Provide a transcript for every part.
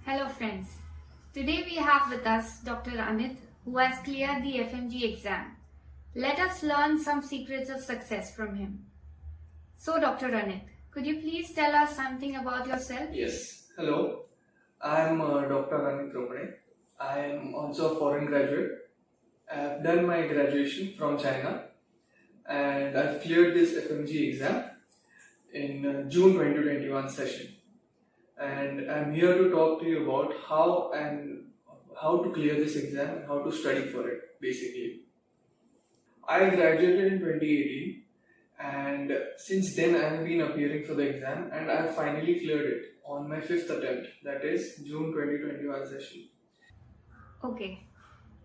Hello friends, today we have with us Dr. Anit who has cleared the FMG exam. Let us learn some secrets of success from him. So Dr. Anit, could you please tell us something about yourself? Yes, hello. I am Dr. Anit. I am also a foreign graduate. I have done my graduation from China and I've cleared this FMG exam in June 2021 session. And I'm here to talk to you about how to clear this exam and how to study for it, basically. I graduated in 2018 and since then I have been appearing for the exam and I have finally cleared it on my 5th attempt, that is June 2021 session. Okay,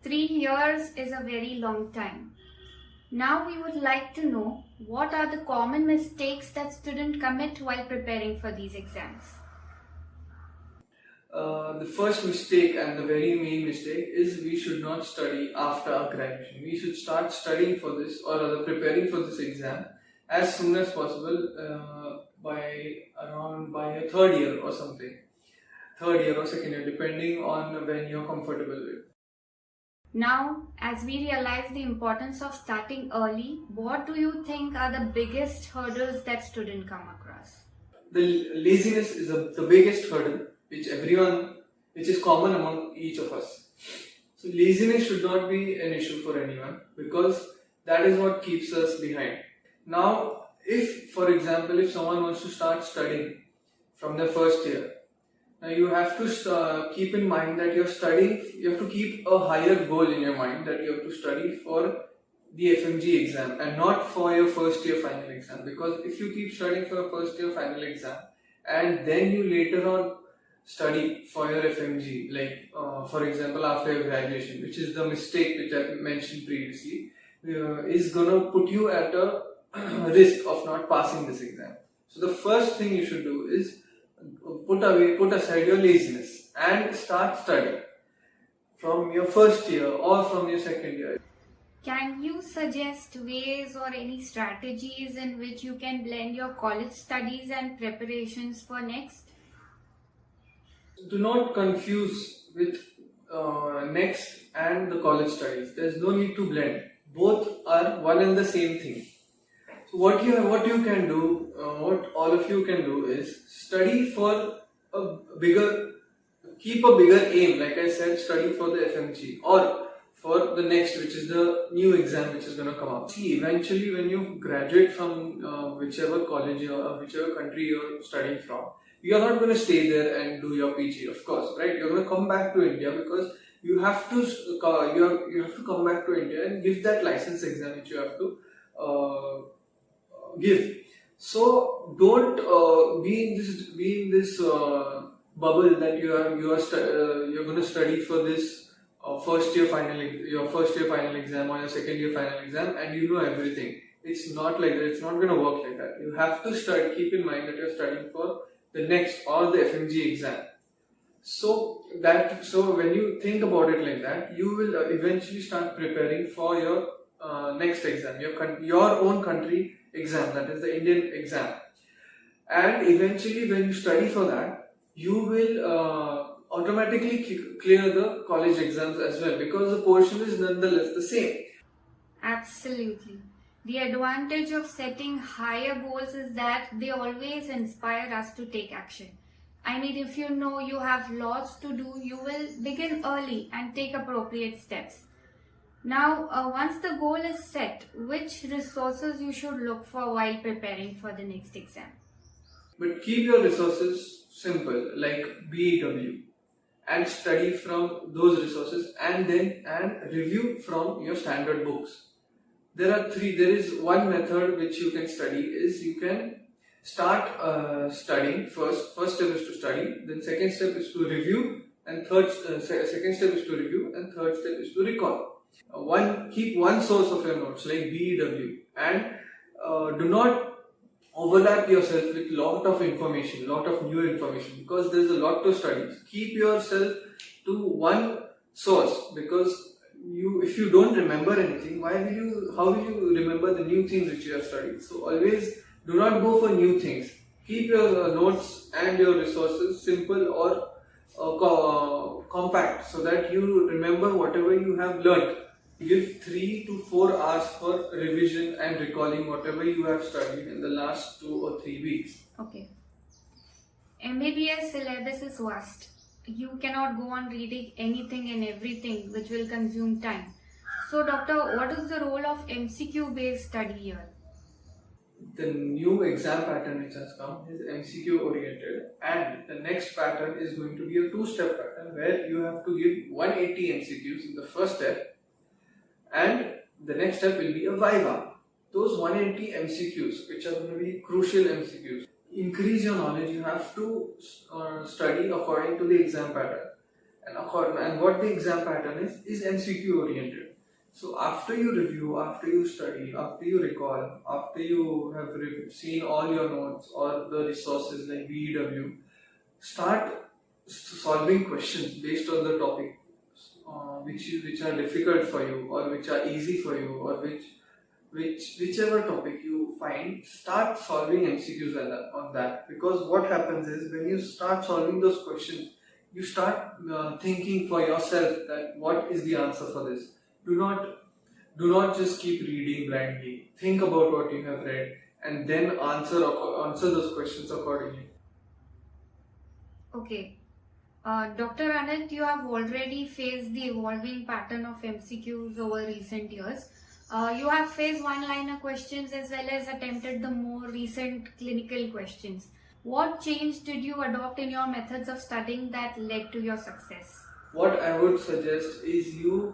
3 years is a very long time. Now we would like to know what are the common mistakes that students commit while preparing for these exams. The first mistake and the very main mistake is we should not study after our graduation. We should start studying for this or rather preparing for this exam as soon as possible by your third year or something. Third year or second year, depending on when you're comfortable with. Now, as we realize the importance of starting early, what do you think are the biggest hurdles that students come across? The laziness is the biggest hurdle which is common among each of us. So laziness should not be an issue for anyone because that is what keeps us behind. Now, if for example, if someone wants to start studying from their first year, now you have to keep in mind that you're studying, you have to keep a higher goal in your mind that you have to study for the FMG exam and not for your first year final exam, because if you keep studying for a first year final exam and then you later on study for your FMG, like for example after your graduation, which is the mistake which I mentioned previously, is gonna put you at a risk of not passing this exam. So the first thing you should do is put aside your laziness and start studying from your first year or from your second year. Can you suggest ways or any strategies in which you can blend your college studies and preparations for next? Do not confuse with next and the college studies. There is no need to blend. Both are one and the same thing. So what you can do, what all of you can do is study for keep a bigger aim. Like I said, study for the FMG or for the next, which is the new exam which is going to come up. See, eventually when you graduate from whichever college or whichever country you're studying from, you are not going to stay there and do your PG, of course, right? You're going to come back to India because you have to come back to India and give that license exam which you have to give. So don't be in this bubble that you're going to study for this your first year final exam or your second year final exam and you know everything. It's not like that. It's not going to work like that. You have to keep in mind that you're studying for the next or the FMG exam. So when you think about it like that, you will eventually start preparing for your next exam, your own country exam, that is the Indian exam. And eventually when you study for that, you will automatically clear the college exams as well because the portion is nonetheless the same. Absolutely. The advantage of setting higher goals is that they always inspire us to take action. I mean, if you know you have lots to do, you will begin early and take appropriate steps. Now, once the goal is set, which resources you should look for while preparing for the next exam? But keep your resources simple, like BEW, and study from those resources and review from your standard books. There is one method which you can study is you can start studying first. First step is to study, then second step is to review, and third step is to recall. Keep one source of your notes like BEW and do not overlap yourself with lot of new information because there is a lot to study. Keep yourself to one source because if you don't remember anything, how will you remember the new things which you have studied? So always do not go for new things. Keep your notes and your resources simple or compact so that you remember whatever you have learnt. Give 3 to 4 hours for revision and recalling whatever you have studied in the last 2 or 3 weeks. Okay. MBBS syllabus is vast. You cannot go on reading anything and everything which will consume time. So doctor, what is the role of MCQ based study here? The new exam pattern which has come is MCQ oriented, and the next pattern is going to be a 2-step pattern where you have to give 180 MCQs in the first step, and the next step will be a Viva. Those 180 MCQs, which are going to be crucial MCQs, increase your knowledge. You have to study according to the exam pattern, and what the exam pattern is MCQ oriented. So after you review, after you study, after you recall, after you have seen all your notes or the resources like BEW, start solving questions based on the topic, which are difficult for you or which are easy for you, or whichever topic you find, start solving MCQs on that. Because what happens is, when you start solving those questions, you start thinking for yourself that what is the answer for this. Do not just keep reading blindly. Think about what you have read and then answer those questions accordingly. Okay. Dr. Anit, you have already faced the evolving pattern of MCQs over recent years. You have faced one-liner questions as well as attempted the more recent clinical questions. What change did you adopt in your methods of studying that led to your success? What I would suggest is you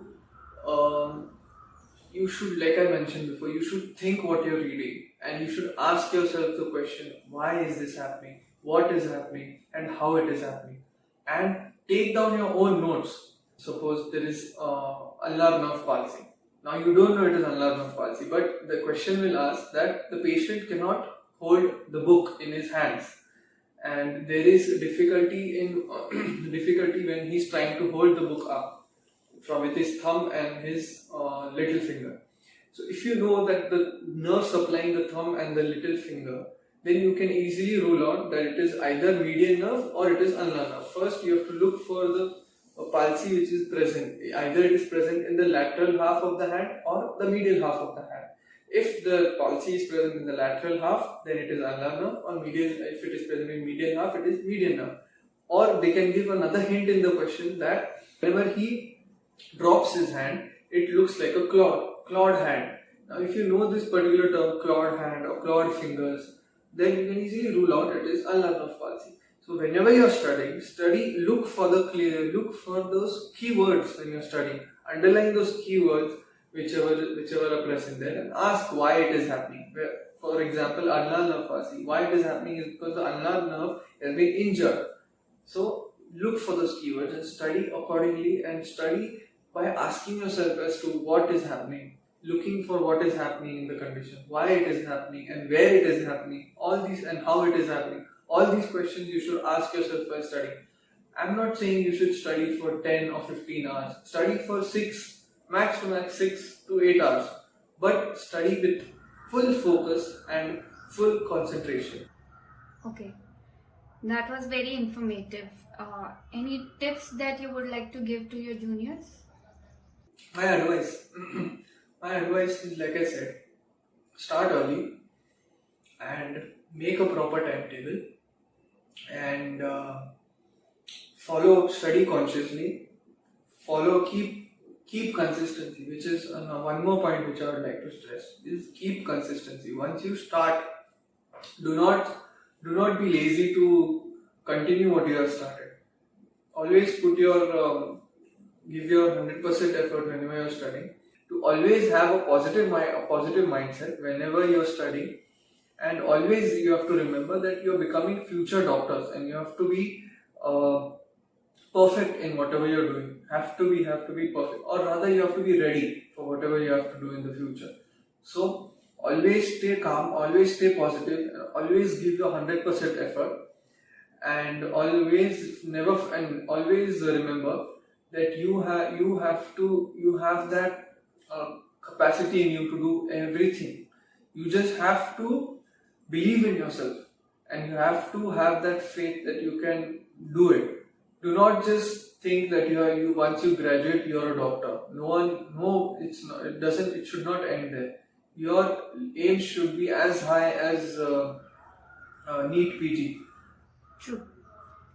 should, like I mentioned before, you should think what you're reading, and you should ask yourself the question, why is this happening, what is happening, and how it is happening, and take down your own notes. Suppose there is ulnar nerve palsy. Now you don't know it is ulnar nerve palsy, but the question will ask that the patient cannot hold the book in his hands, and there is difficulty when he's trying to hold the book up with his thumb and his little finger. So if you know that the nerve supplying the thumb and the little finger, then you can easily rule out that it is either median nerve or it is ulnar nerve. First, you have to look for the palsy which is present. Either it is present in the lateral half of the hand or the medial half of the hand. If the palsy is present in the lateral half, then it is ulnar nerve, or if it is present in medial half, it is median nerve. Or they can give another hint in the question that whenever he drops his hand, it looks like a clawed hand. Now if you know this particular term, clawed hand or clawed fingers, then you can easily rule out it is ulnar nerve palsy. So whenever you are studying, look for those keywords when you are studying. Underline those keywords whichever are present there, and ask why it is happening. For example, ulnar nerve palsy. Why it is happening is because the ulnar nerve has been injured. So look for those keywords and study accordingly, and study by asking yourself as to what is happening, looking for what is happening in the condition, why it is happening and where it is happening, all these, and how it is happening. All these questions you should ask yourself while studying. I'm not saying you should study for 10 or 15 hours. Study for 6 to 8 hours. But study with full focus and full concentration. Okay. That was very informative. Any tips that you would like to give to your juniors? My advice is, like I said, start early and make a proper timetable, and study consciously, keep consistency, which is one more point which I would like to stress, is keep consistency. Once you start, do not be lazy to continue what you have started. Always give your 100% effort whenever you are studying. To always have a positive mindset whenever you are studying, and always you have to remember that you are becoming future doctors, and you have to be perfect in whatever you are doing. Have to be perfect, or rather you have to be ready for whatever you have to do in the future. So always stay calm, always stay positive, always give your 100% effort, and always remember that you have that capacity in you to do everything. You just have to believe in yourself, and you have to have that faith that you can do it. do not just think that you once you graduate you're a doctor. No, it's not. It doesn't. It should not end there. Your aim should be as high as NEET PG. True.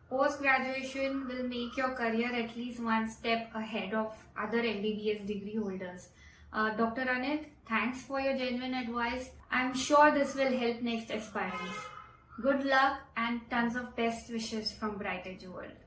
Post-graduation will make your career at least one step ahead of other MBBS degree holders. Dr. Anit, thanks for your genuine advice. I'm sure this will help next aspirants. Good luck and tons of best wishes from Bright EduWorld.